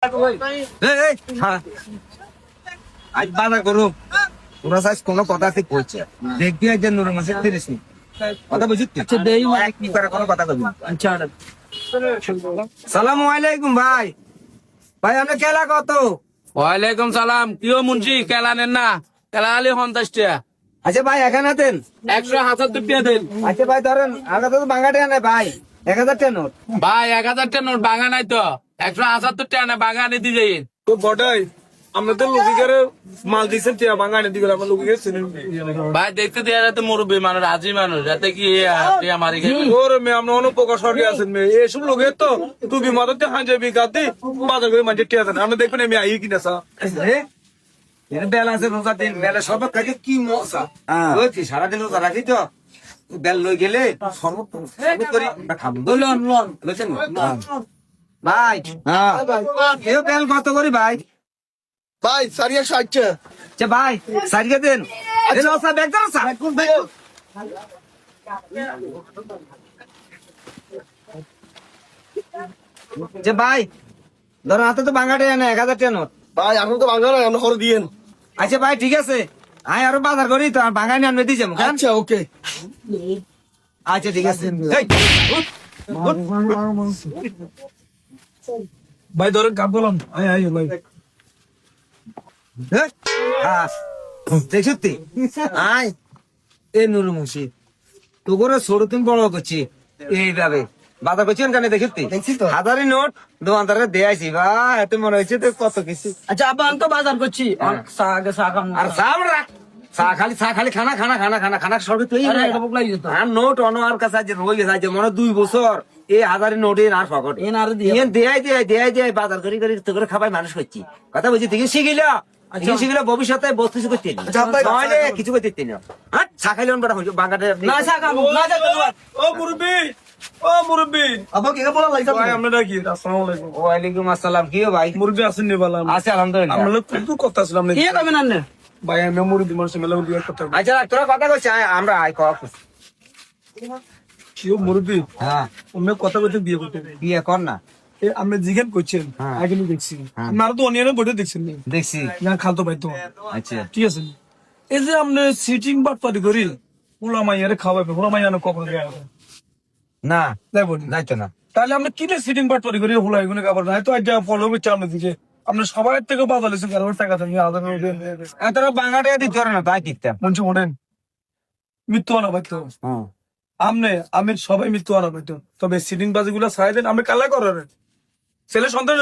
আজ বাজার করো তোরা সাইজ কোনো কথা ঠিক বলছে দেখবি আজ নুর মাসে 30 নি কথা বুঝিস আচ্ছা দেই এক কি করে কোনো কথা কবি আচ্ছা সালামু আলাইকুম ভাই ভাই আমরা কেলা কত ওয়ালাইকুম সালাম কিও মুন্সি কেলা নেন না কেলা আলি 50 টাকা আচ্ছা ভাই এখানে আছেন 170 টাকা দেন আচ্ছা ভাই ধরেন আগে তো বাঙ্গাটে নাই ভাই 1000 টাকা নোট ভাই 1000 টাকা নোট বাঙা নাই তো 170 টাকা না বাঙা আনি দি যাই তো বটাই আমরা তো লোকিকারে মাল দিছেন তিয়া বাঙালি দিগো আমরা লোকিকে চিনেন ভাই দেখতে দেয়া যাতে মুরব্বী মানুষ রাজি মানুষ যাতে কি আমারে ওরে মে আমরা অন্য প্রকার সরকার আছেন মে এসব লোকে তো তুই মদতে হাঁজে বিকাতে বাজার করে মানে টিয়া দেন আমরা দেখবেন আমি আই কিনা সা এর বেলা আছে রোজা দিন বেলা সব কাকে কি মজা ওই সারাদিন রোজা রাখি তো বেল লই গেলে সর্বত করি খাবো লোন লোন বুঝছেন ভাই হ্যাঁ এই বেল কত করি ভাই ভাই সারিয়া 60 আচ্ছা ভাই সারিয়ে দেন এই লসা ব্যাগ দাও স্যার কোন ভাই যে ভাই ধরো হাতে তো বাঙ্গাটে না 1000 টাকা নোট ভাই আমরা তো বাঙালি আমরা করে দিয়েন আচ্ছা ভাই ঠিক আছে আয় আরো বাজার করি তো বাঙালি আনবে দিয়ে যাবো আচ্ছা ওকে আচ্ছা ঠিক আছে এই, ভাই ধরেন কাপ বললাম আয় আয় ভাই এই, আস, দেখ সত্যি আয় এ নুরু মুন্সি তো করে ছোট তুমি বড় করছি এইভাবে বাজার করছি কেন দেখি দেখছি তো। হাজারি নোট দোকানদারে দেয়াইছি বা এত মনে হয়েছে তো কত কিছু আচ্ছা আব্বা আমি তো বাজার করছি আগে চা খাম আর চা খালি খানা খানা খানা খানা খানা সবই তুই আরে এটা বুক লাগি যেত আর নোট অনওয়ার কাছে যে রয়ে গেছে মনে হয় 2 বছর এই হাজারি নোট আর ফকট এন আর দিয়ে দেয়াই বাজার করি তো করে খাবাই মানুষ করছি কথা বলছি তুই শিখিল শিখিল ভবিষ্যতে বস্তু কিছু করতে নইলে কিছু করতে না হ্যাঁ চা খাইলে বড় হইছো বাঙ্গাটে না চা খাম না চা ও মুরব্বি ও মুরব্বি আপা কি বলা লাগছে ভাই আমরা ডাকি আসসালামু আলাইকুম ওয়ালাইকুম আসসালাম কি ভাই মুরব্বি আসেন নি বললাম আছে আলহামদুলিল্লাহ আমরা লোক কিন্তু কথা ছিলাম না কি কবেন আন্নে ভাই আমি মুরব্বি মানুষ মেলা বিয়ে কথা আচ্ছা তোরা কথা কইছ আমরা আই কখ কিও মুরব্বি হ্যাঁ আমি কথা বলতে বিয়ে করতে বিয়ে কর না আমরা জিজ্ঞেস করছেন হ্যাঁ। আগে আমি দেখছি আপনারা তো অনিয়ারে বসে দেখছেন নি দেখছি না খালতো ভাই তো আচ্ছা ঠিক আছে এই যে আমরা সিটিং বাট পারি করি ওলা মাইয়ারে খাওয়াবে ওলা মাইয়া কখন দেয়া হবে না তাই বলি যাইতো না তাহলে আমরা কিনে সিটিং বাট পারি করি হোলা এগুলো খাবার না তো আজ ফলো করছে আমরা দিকে আমরা সবাই থেকে বাদালেছি কারণ টাকা থাকে আধার তোরা বাঙ্গাটে দিতে পারে না তাই কিনতাম মঞ্চে ওঠেন মৃত্যু আনা পাইতো হ্যাঁ আমি সবাই মৃত্যু আনা পাইতো তবে সিটিং বাজি গুলা ছাড়াই দেন আমি কালা করার ছেলে সন্তান